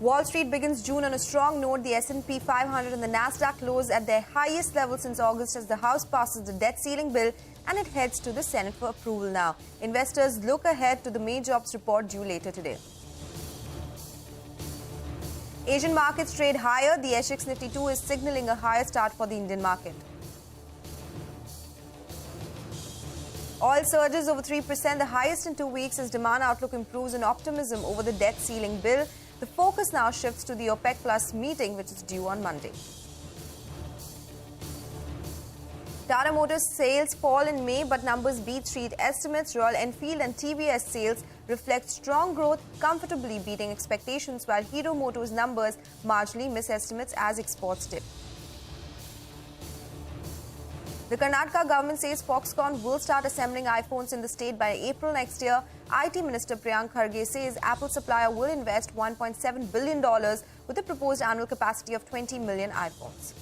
Wall Street begins June on a strong note. The S&P 500 and the Nasdaq close at their highest level since August as the House passes the debt ceiling bill and it heads to the Senate for approval now. Investors look ahead to the May jobs report due later today. Asian markets trade higher. The SGX Nifty 2 is signaling a higher start for the Indian market. Oil surges over 3%, the highest in 2 weeks as demand outlook improves and optimism over the debt ceiling bill. The focus now shifts to the OPEC Plus meeting, which is due on Monday. Tata Motors sales fall in May, but numbers beat street estimates. Royal Enfield and TVS sales reflect strong growth, comfortably beating expectations, while Hero Motors numbers marginally miss estimates as exports did. The Karnataka government says Foxconn will start assembling iPhones in the state by April next year. IT Minister Priyank Kharge says Apple supplier will invest $1.7 billion with a proposed annual capacity of 20 million iPhones.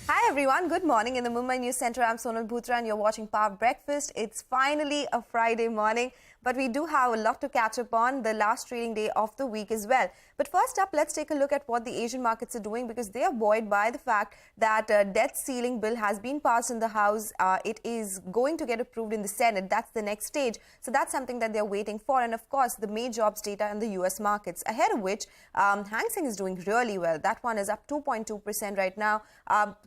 Hi everyone, good morning. In the Mumbai News Center, I'm Sonal Bhutra and you're watching Power Breakfast. It's finally a Friday morning, but we do have a lot to catch up on, the last trading day of the week as well. But first up, let's take a look at what the Asian markets are doing because they are buoyed by the fact that debt ceiling bill has been passed in the House. It is going to get approved in the Senate. That's the next stage. So that's something that they're waiting for. And of course, the May jobs data in the US markets, ahead of which Hang Seng is doing really well. That one is up 2.2% right now.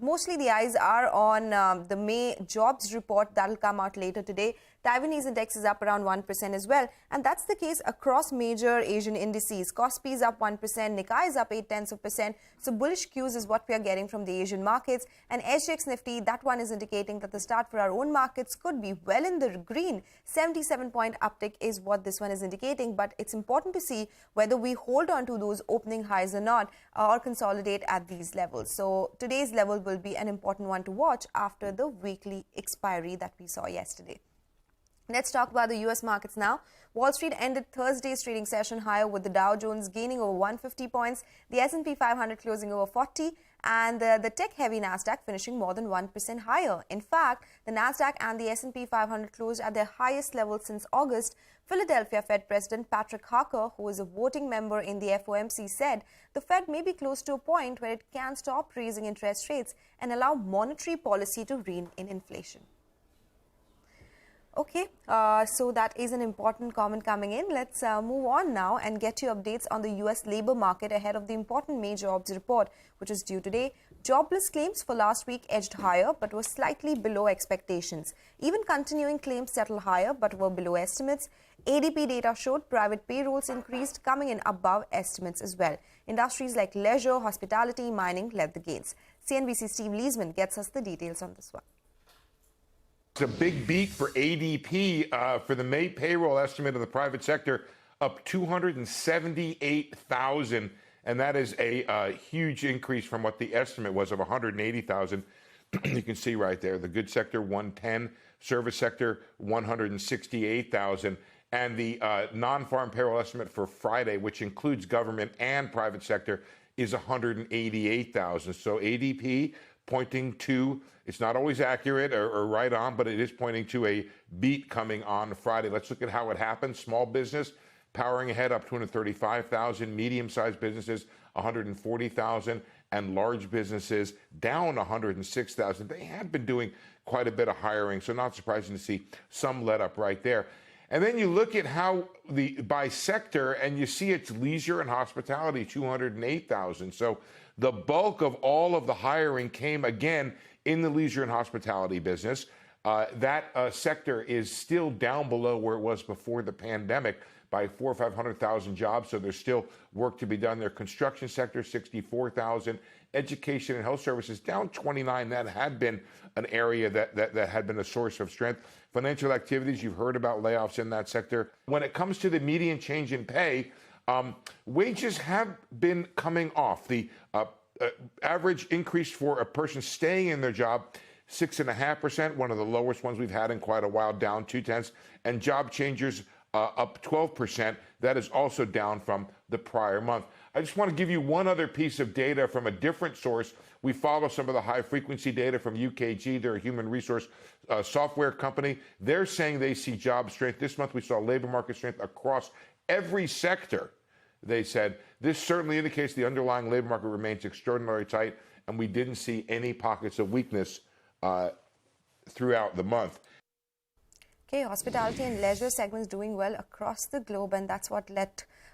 Mostly the eyes are on the May jobs report that will come out later today. Taiwanese index is up around 1% as well. And that's the case across major Asian indices. Kospi is up 1%, Nikkei is up 0.8%. So bullish cues is what we are getting from the Asian markets. And SGX Nifty, that one is indicating that the start for our own markets could be well in the green. 77-point uptick is what this one is indicating. But it's important to see whether we hold on to those opening highs or not or consolidate at these levels. So today's level will be an important one to watch after the weekly expiry that we saw yesterday. Let's talk about the U.S. markets now. Wall Street ended Thursday's trading session higher with the Dow Jones gaining over 150 points, the S&P 500 closing over 40, and the tech-heavy Nasdaq finishing more than 1% higher. In fact, the Nasdaq and the S&P 500 closed at their highest level since August. Philadelphia Fed President Patrick Harker, who is a voting member in the FOMC, said the Fed may be close to a point where it can stop raising interest rates and allow monetary policy to rein in inflation. Okay, so that is an important comment coming in. Let's move on now and get you updates on the U.S. labor market ahead of the important May jobs report, which is due today. Jobless claims for last week edged higher but were slightly below expectations. Even continuing claims settled higher but were below estimates. ADP data showed private payrolls increased, coming in above estimates as well. Industries like leisure, hospitality, mining led the gains. CNBC Steve Leesman gets us the details on this one. It's a big beat for ADP for the May payroll estimate of the private sector, up 278,000, and that is a huge increase from what the estimate was of 180,000. You can see right there, the goods sector 110, service sector 168,000, and the non-farm payroll estimate for Friday, which includes government and private sector, is 188,000. So ADP pointing to, it's not always accurate or right on, but it is pointing to a beat coming on Friday. Let's look at how it happened. Small business powering ahead, up 235,000, medium-sized businesses 140,000, and large businesses down 106,000. They had been doing quite a bit of hiring, so not surprising to see some let up right there. And then you look at how by sector, and you see it's leisure and hospitality, 208,000. So the bulk of all of the hiring came again in the leisure and hospitality business. That sector is still down below where it was before the pandemic by 400,000 or 500,000 jobs. So there's still work to be done there. Construction sector, 64,000. Education and health services down 29. That had been an area that had been a source of strength. Financial activities, you've heard about layoffs in that sector. When it comes to the median change in pay, wages have been coming off. The average increase for a person staying in their job, 6.5%, one of the lowest ones we've had in quite a while, down 0.2, and job changers up 12%. That is also down from the prior month. I just want to give you one other piece of data from a different source. We follow some of the high-frequency data from UKG. They're a human resource software company. They're saying they see job strength. This month we saw labor market strength across every sector. They said this certainly indicates the underlying labor market remains extraordinarily tight, and we didn't see any pockets of weakness throughout the month. Okay, hospitality and leisure segments doing well across the globe, and that's what led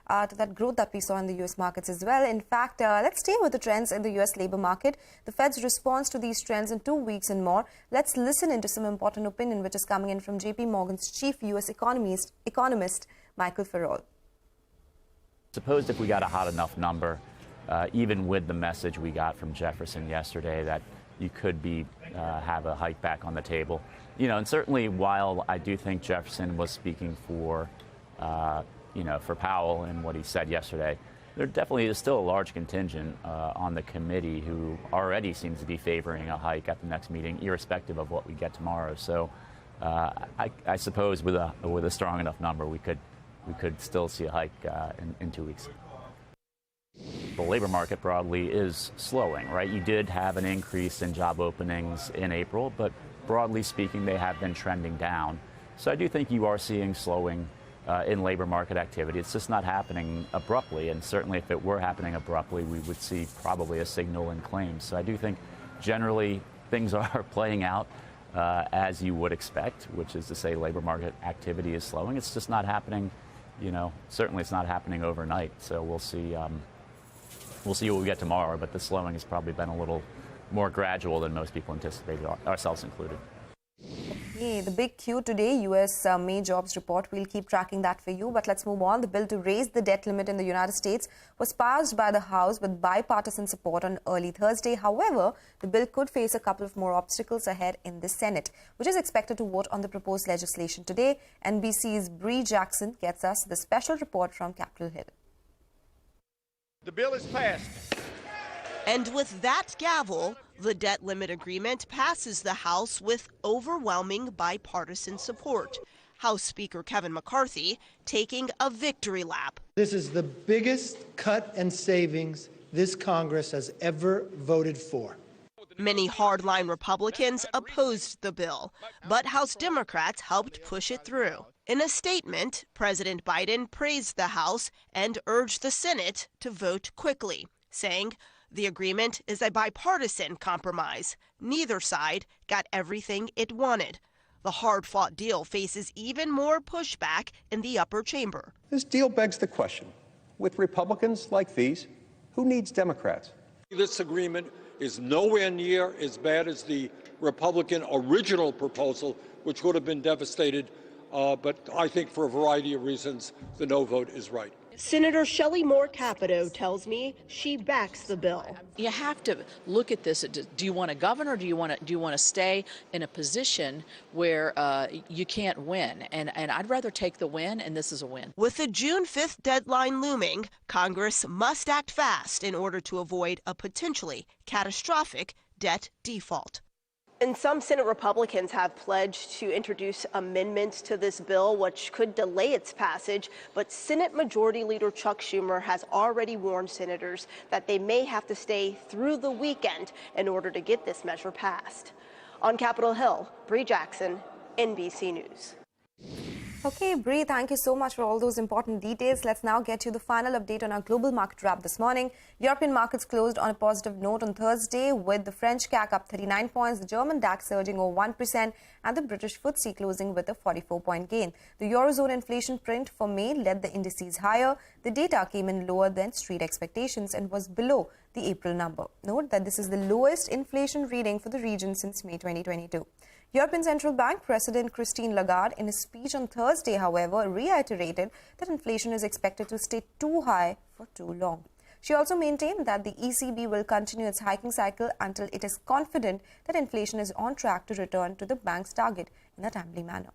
to that growth that we saw in the U.S. markets as well. In fact, let's stay with the trends in the U.S. labor market. The Fed's response to these trends in 2 weeks and more. Let's listen into some important opinion which is coming in from J.P. Morgan's chief U.S. economist Michael Farrell. Suppose if we got a hot enough number, even with the message we got from Jefferson yesterday that you could have a hike back on the table. And certainly while I do think Jefferson was speaking for Powell and what he said yesterday, there definitely is still a large contingent on the committee who already seems to be favoring a hike at the next meeting, irrespective of what we get tomorrow. So I suppose with a strong enough number, we could still see a hike in 2 weeks. The labor market broadly is slowing, right? You did have an increase in job openings in April, but broadly speaking, they have been trending down. So I do think you are seeing slowing in labor market activity. It's just not happening abruptly, and certainly if it were happening abruptly, we would see probably a signal in claims. So I do think generally things are playing out as you would expect, which is to say labor market activity is slowing. It's just not happening, certainly it's not happening overnight. So we'll see. We'll see what we get tomorrow, but the slowing has probably been a little more gradual than most people anticipated, ourselves included. Okay, the big Q today, U.S. May jobs report. We'll keep tracking that for you. But let's move on. The bill to raise the debt limit in the United States was passed by the House with bipartisan support on early Thursday. However, the bill could face a couple of more obstacles ahead in the Senate, which is expected to vote on the proposed legislation today. NBC's Bree Jackson gets us the special report from Capitol Hill. The bill is passed. And with that gavel, the debt limit agreement passes the House with overwhelming bipartisan support. House Speaker Kevin McCarthy taking a victory lap. This is the biggest cut and savings this Congress has ever voted for. Many hardline Republicans opposed the bill, but House Democrats helped push it through. In a statement, President Biden praised the House and urged the Senate to vote quickly, saying the agreement is a bipartisan compromise. Neither side got everything it wanted. The hard-fought deal faces even more pushback in the upper chamber. This deal begs the question, with Republicans like these, who needs Democrats? This agreement is nowhere near as bad as the Republican original proposal, which would have been devastated. But I think for a variety of reasons, the no vote is right. Senator Shelley Moore Capito tells me she backs the bill. You have to look at this. Do you want to govern, or do you want to stay in a position where you can't win? And I'd rather take the win, and this is a win. With the June 5th deadline looming, Congress must act fast in order to avoid a potentially catastrophic debt default. And some Senate Republicans have pledged to introduce amendments to this bill, which could delay its passage. But Senate Majority Leader Chuck Schumer has already warned senators that they may have to stay through the weekend in order to get this measure passed. On Capitol Hill, Bree Jackson, NBC News. Okay, Bree, thank you so much for all those important details. Let's now get you the final update on our global market wrap this morning. European markets closed on a positive note on Thursday, with the French CAC up 39 points, the German DAX surging over 1%, and the British FTSE closing with a 44-point gain. The Eurozone inflation print for May led the indices higher. The data came in lower than street expectations and was below the April number. Note that this is the lowest inflation reading for the region since May 2022. European Central Bank President Christine Lagarde, in a speech on Thursday, however, reiterated that inflation is expected to stay too high for too long. She also maintained that the ECB will continue its hiking cycle until it is confident that inflation is on track to return to the bank's target in a timely manner.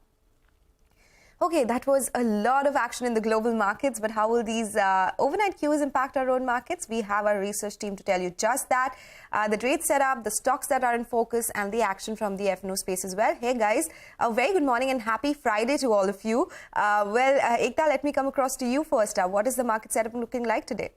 Okay, that was a lot of action in the global markets, but how will these overnight cues impact our own markets? We have our research team to tell you just that. The trade setup, the stocks that are in focus, and the action from the F&O space as well. Hey guys, a very good morning and happy Friday to all of you. Ekta, let me come across to you first. What is the market setup looking like today?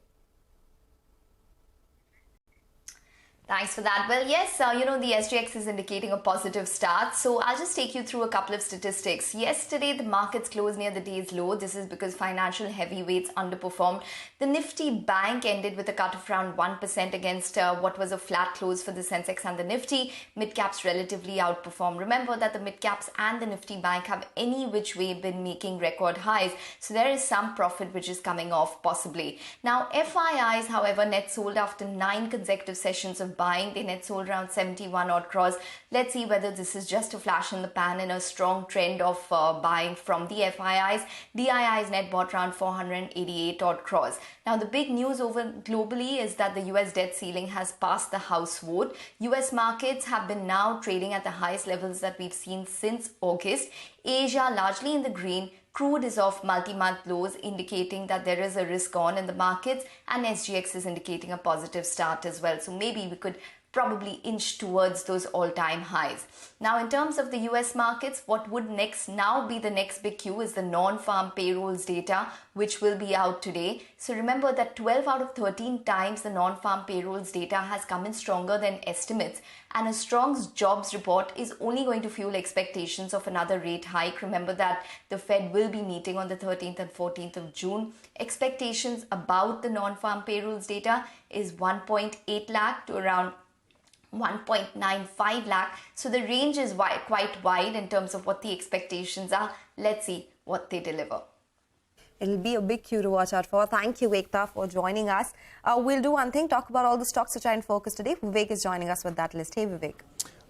Thanks for that. Well, yes, the SGX is indicating a positive start. So I'll just take you through a couple of statistics. Yesterday, the markets closed near the day's low. This is because financial heavyweights underperformed. The Nifty Bank ended with a cut of around 1% against what was a flat close for the Sensex and the Nifty. Mid-caps relatively outperformed. Remember that the mid-caps and the Nifty Bank have any which way been making record highs. So there is some profit which is coming off possibly. Now, FIIs, however, net sold after 9 consecutive sessions of buying. They net sold around 71 odd crores. Let's see whether this is just a flash in the pan in a strong trend of buying from the FIIs. DIIs net bought around 488 odd crores. Now, the big news over globally is that the US debt ceiling has passed the House vote. US markets have been now trading at the highest levels that we've seen since August. Asia largely in the green. Crude is off multi-month lows, indicating that there is a risk on in the markets, and SGX is indicating a positive start as well. So maybe we could probably inch towards those all-time highs. Now, in terms of the US markets, what would now be the next big cue is the non-farm payrolls data, which will be out today. So remember that 12 out of 13 times the non-farm payrolls data has come in stronger than estimates, and a strong jobs report is only going to fuel expectations of another rate hike. Remember that the Fed will be meeting on the 13th and 14th of June. Expectations about the non-farm payrolls data is 1.8 lakh to around 1.95 lakh. So the range is quite wide in terms of what the expectations are. Let's see what they deliver. It'll be a big cue to watch out for. Thank you, Ekta, for joining us. We'll do one thing, talk about all the stocks which are in focus today. Vivek is joining us with that list. Hey, Vivek.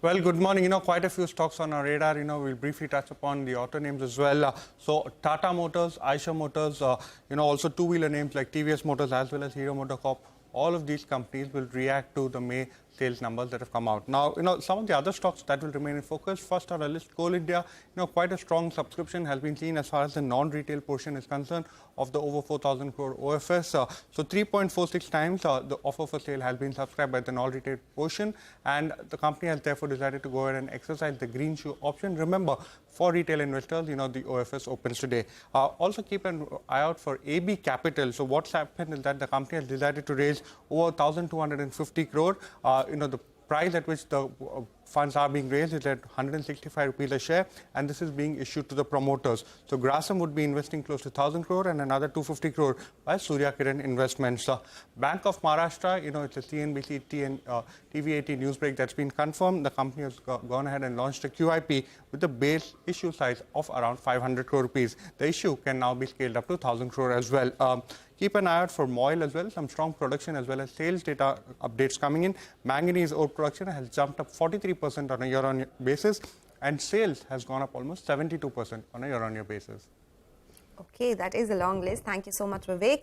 Well, good morning. Quite a few stocks on our radar. We'll briefly touch upon the auto names as well. So Tata Motors, Eicher Motors, also two-wheeler names like TVS Motors as well as Hero MotoCorp. All of these companies will react to the May sales numbers that have come out. Now, some of the other stocks that will remain in focus. First on our list, Coal India, quite a strong subscription has been seen as far as the non-retail portion is concerned of the over 4,000 crore OFS. So 3.46 times the offer for sale has been subscribed by the non-retail portion, and the company has therefore decided to go ahead and exercise the green shoe option. Remember, for retail investors, the OFS opens today. Also keep an eye out for AB Capital. So what's happened is that the company has decided to raise over 1,250 crore. The price at which the funds are being raised is at 165 rupees a share, and this is being issued to the promoters. So Grasim would be investing close to 1,000 crore and another 250 crore by Surya Kiran Investments. Bank of Maharashtra, it's a CNBC TV18 newsbreak that's been confirmed. The company has gone ahead and launched a QIP with a base issue size of around 500 crore rupees. The issue can now be scaled up to 1,000 crore as well. Keep an eye out for MOIL as well. Some strong production as well as sales data updates coming in. Manganese ore production has jumped up 43% on a year-on-year basis, and sales has gone up almost 72% on a year-on-year basis. Okay, that is a long list. Thank you so much, Vivek.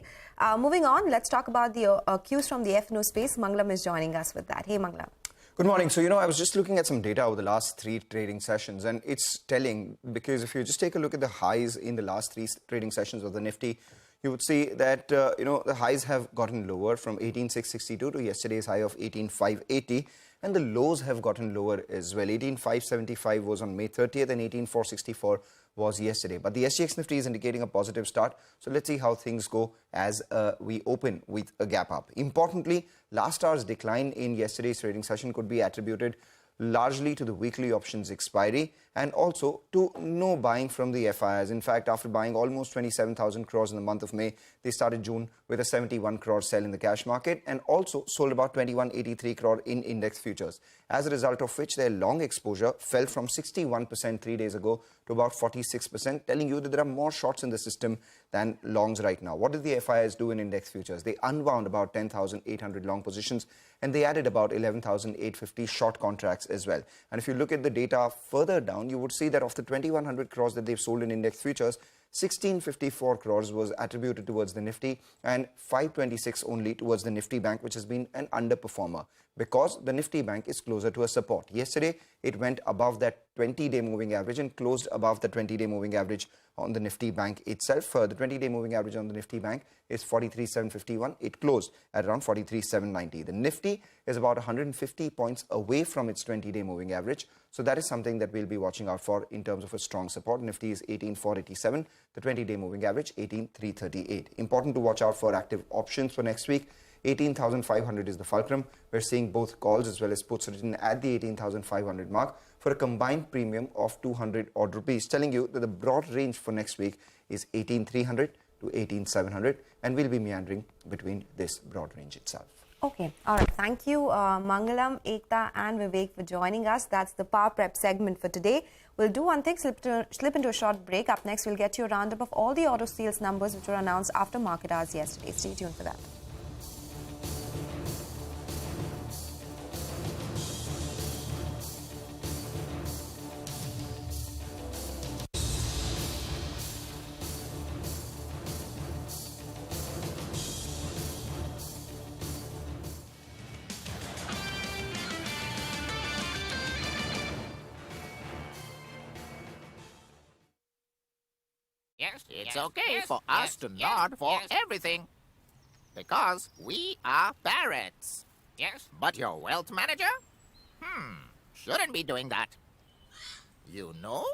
Moving on, let's talk about the cues from the FNO space. Manglam is joining us with that. Hey, Manglam. Good morning. So, I was just looking at some data over the last 3 trading sessions, and it's telling, because if you just take a look at the highs in the last 3 trading sessions of the Nifty, you would see that, the highs have gotten lower from 18,662 to yesterday's high of 18,580. And the lows have gotten lower as well. 18,575 was on May 30th and 18,464 was yesterday. But the SGX Nifty is indicating a positive start. So let's see how things go as we open with a gap up. Importantly, last hour's decline in yesterday's trading session could be attributed largely to the weekly options expiry and also to no buying from the FIIs. In fact, after buying almost 27,000 crores in the month of May, they started June with a 71 crore sell in the cash market and also sold about 2183 crore in index futures. As a result of which, their long exposure fell from 61% 3 days ago to about 46%, telling you that there are more shorts in the system than longs right now. What did the FIIs do in index futures? They unwound about 10,800 long positions and they added about 11,850 short contracts as well. And if you look at the data further down, you would see that of the 2,100 crores that they've sold in index futures, 1654 crores was attributed towards the Nifty and 526 only towards the Nifty Bank, which has been an underperformer because the Nifty Bank is closer to a support. Yesterday, it went above that 20-day moving average and closed above the 20-day moving average on the Nifty Bank itself. The 20-day moving average on the Nifty Bank is 43,751. It closed at around 43,790. The Nifty is about 150 points away from its 20-day moving average. So that is something that we'll be watching out for in terms of a strong support. Nifty is 18,487. The 20-day moving average, 18,338. Important to watch out for active options for next week 18,500 is the fulcrum. We're seeing both calls as well as puts written at the 18,500 mark for a combined premium of 200 odd rupees, telling you that the broad range for next week is 18,300 to 18,700, and we'll be meandering between this broad range itself. Okay, all right. Thank you, Mangalam, Ekta, and Vivek for joining us. That's the Power Prep segment for today. We'll do one thing, slip into a short break. Up next, we'll get you a roundup of all the auto sales numbers which were announced after market hours yesterday. Stay tuned for that. Yes, it's okay for us to nod for everything. Because we are parrots. Yes. But your wealth manager? Shouldn't be doing that. You know?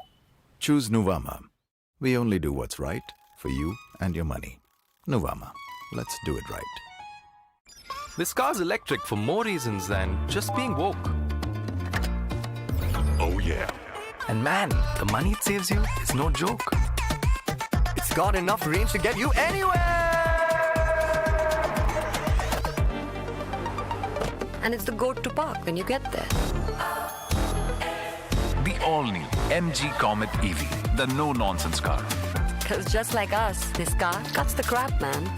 Choose Nuvama. We only do what's right for you and your money. Nuvama. Let's do it right. This car's electric for more reasons than just being woke. Oh yeah. And man, the money it saves you is no joke. It's got enough range to get you anywhere! And it's the go-to park when you get there. The all-new MG Comet EV, the no-nonsense car. Because just like us, this car cuts the crap, man.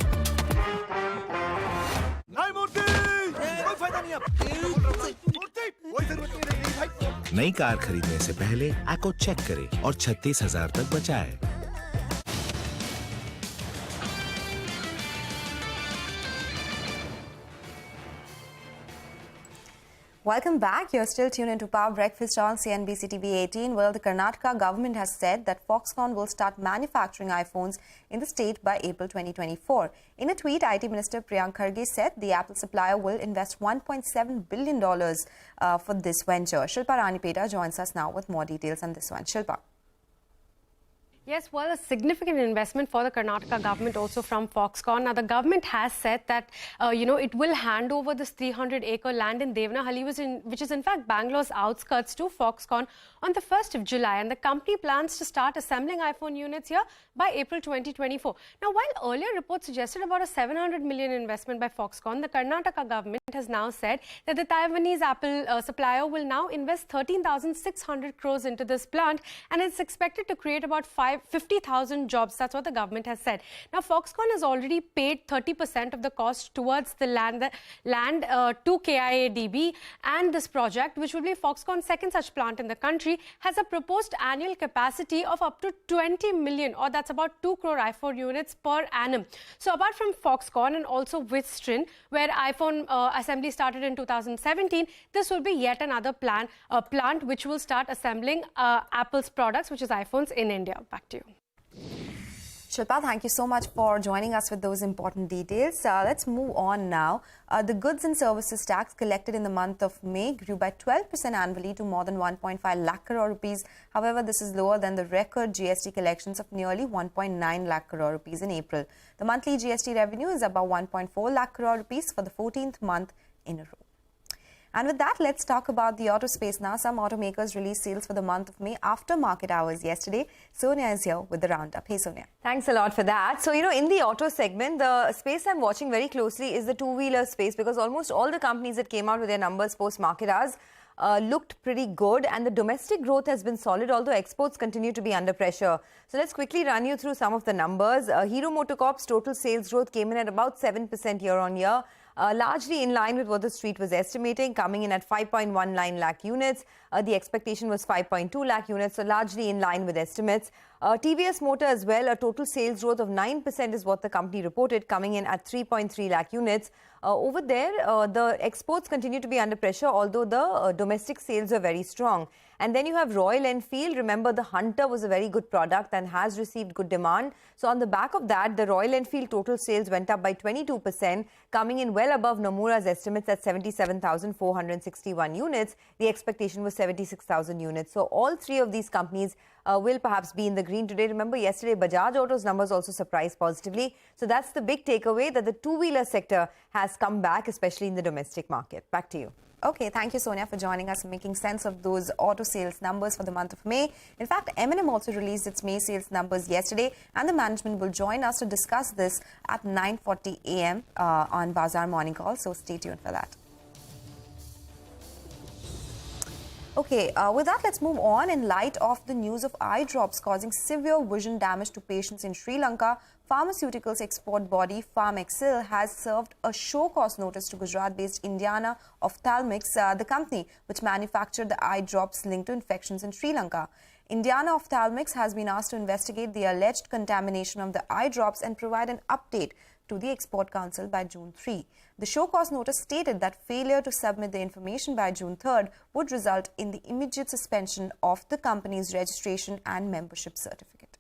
नई car खरीदने से पहले एको check करें और 36,000 तक बचाएं। Welcome back. You're still tuned into Power Breakfast on CNBC TV 18. Well, the Karnataka government has said that Foxconn will start manufacturing iPhones in the state by April 2024. In a tweet, IT Minister Priyank Kharge said the Apple supplier will invest $1.7 billion for this venture. Shilpa Ranipeta joins us now with more details on this one. Shilpa. Yes, well, a significant investment for the Karnataka government also from Foxconn. Now, the government has said that, it will hand over this 300-acre land in Devanahalli, which is in fact Bangalore's outskirts, to Foxconn on the 1st of July. And the company plans to start assembling iPhone units here by April 2024. Now, while earlier reports suggested about a 700 million investment by Foxconn, the Karnataka government has now said that the Taiwanese Apple supplier will now invest 13,600 crores into this plant, and it's expected to create about 50,000 jobs. That's what the government has said. Now, Foxconn has already paid 30% of the cost towards the land to KIADB, and this project, which will be Foxconn's second such plant in the country, has a proposed annual capacity of up to 20 million, or that's about 2 crore iPhone units per annum. So apart from Foxconn and also Wistron, where iPhone assembly started in 2017, this will be yet another plant which will start assembling Apple's products, which is iPhones, in India. Back to you. Shilpa, thank you so much for joining us with those important details. Let's move on now. The goods and services tax collected in the month of May grew by 12% annually to more than 1.5 lakh crore rupees. However, this is lower than the record GST collections of nearly 1.9 lakh crore rupees in April. The monthly GST revenue is about 1.4 lakh crore rupees for the 14th month in a row. And with that, let's talk about the auto space now. Some automakers released sales for the month of May after market hours yesterday. Sonia is here with the roundup. Hey, Sonia. Thanks a lot for that. So, in the auto segment, the space I'm watching very closely is the two-wheeler space, because almost all the companies that came out with their numbers post-market hours looked pretty good, and the domestic growth has been solid, although exports continue to be under pressure. So let's quickly run you through some of the numbers. Hero MotoCorp's total sales growth came in at about 7% year-on-year. Largely in line with what the street was estimating, coming in at 5.19 lakh units. The expectation was 5.2 lakh units, so largely in line with estimates. TVS Motor as well, a total sales growth of 9% is what the company reported, coming in at 3.3 lakh units. Over there, the exports continue to be under pressure, although the domestic sales are very strong. And then you have Royal Enfield. Remember, the Hunter was a very good product and has received good demand. So on the back of that, the Royal Enfield total sales went up by 22%, coming in well above Nomura's estimates at 77,461 units. The expectation was 76,000 units. So all three of these companies will perhaps be in the green today. Remember, yesterday Bajaj Auto's numbers also surprised positively. So that's the big takeaway, that the two-wheeler sector has come back, especially in the domestic market. Back to you. Okay, thank you, Sonia, for joining us and making sense of those auto sales numbers for the month of May. In fact, M&M also released its May sales numbers yesterday, and the management will join us to discuss this at 9:40 a.m. On Bazaar Morning Call, so stay tuned for that. Okay, with that, let's move on. In light of the news of eye drops causing severe vision damage to patients in Sri Lanka, pharmaceuticals export body PharmExcel has served a show cause notice to Gujarat-based Indiana Ophthalmics, the company which manufactured the eye drops linked to infections in Sri Lanka. Indiana Ophthalmics has been asked to investigate the alleged contamination of the eye drops and provide an update to the Export Council by June 3. The show cause notice stated that failure to submit the information by June 3rd would result in the immediate suspension of the company's registration and membership certificate.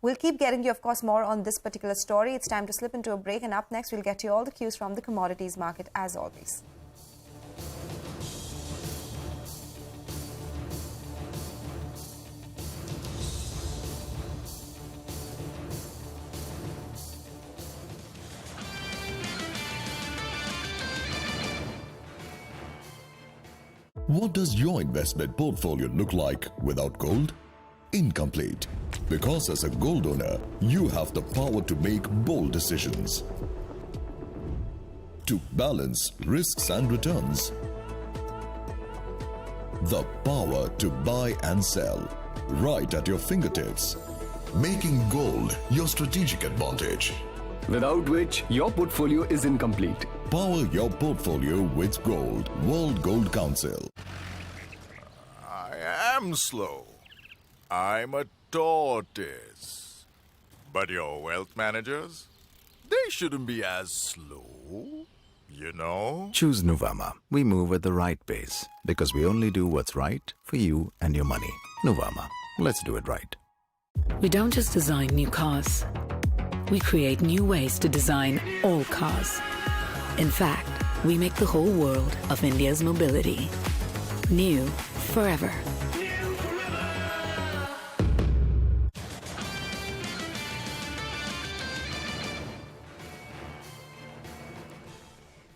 We'll keep getting you, of course, more on this particular story. It's time to slip into a break, and up next, we'll get you all the cues from the commodities market as always. What does your investment portfolio look like without gold? Incomplete. Because as a gold owner, you have the power to make bold decisions. To balance risks and returns. The power to buy and sell, right at your fingertips. Making gold your strategic advantage. Without which, your portfolio is incomplete. Power your portfolio with gold. World Gold Council. I am slow. I'm a tortoise. But your wealth managers, they shouldn't be as slow, you know? Choose Nuvama. We move at the right pace because we only do what's right for you and your money. Nuvama. Let's do it right. We don't just design new cars. We create new ways to design all cars. In fact, we make the whole world of India's mobility new forever.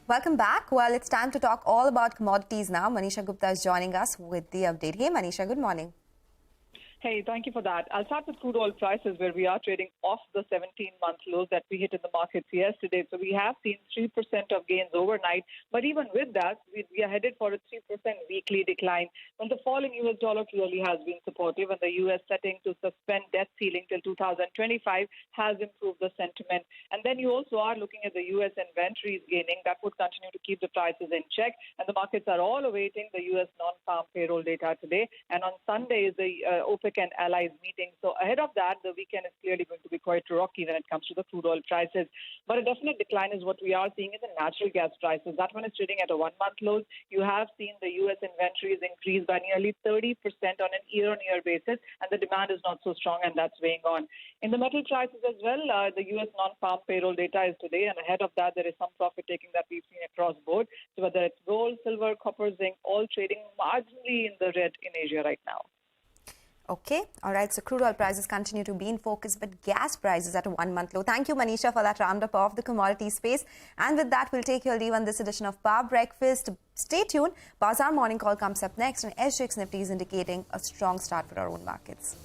Welcome back. Well, it's time to talk all about commodities now. Manisha Gupta is joining us with the update. Hey, Manisha, good morning. Hey, thank you for that. I'll start with crude oil prices, where we are trading off the 17-month lows that we hit in the markets yesterday. So we have seen 3% of gains overnight. But even with that, we are headed for a 3% weekly decline. When the fall in U.S. dollar clearly has been supportive, and the U.S. setting to suspend debt ceiling till 2025 has improved the sentiment. And then you also are looking at the U.S. inventories gaining. That would continue to keep the prices in check. And the markets are all awaiting the U.S. non-farm payroll data today. And on Sunday is the OPEC and allies meeting. So ahead of that, the weekend is clearly going to be quite rocky when it comes to the crude oil prices. But a definite decline is what we are seeing in the natural gas prices. That one is trading at a one-month low. You have seen the U.S. inventories increase by nearly 30% on an year-on-year basis, and the demand is not so strong, and that's weighing on. In the metal prices as well, the U.S. non-farm payroll data is today, and ahead of that, there is some profit taking that we've seen across board. So whether it's gold, silver, copper, zinc, all trading marginally in the red in Asia right now. Okay. All right. So crude oil prices continue to be in focus, but gas prices at a one-month low. Thank you, Manisha, for that roundup of the commodity space. And with that, we'll take your leave on this edition of Power Breakfast. Stay tuned. Bazaar Morning Call comes up next, and SGX Nifty is indicating a strong start for our own markets.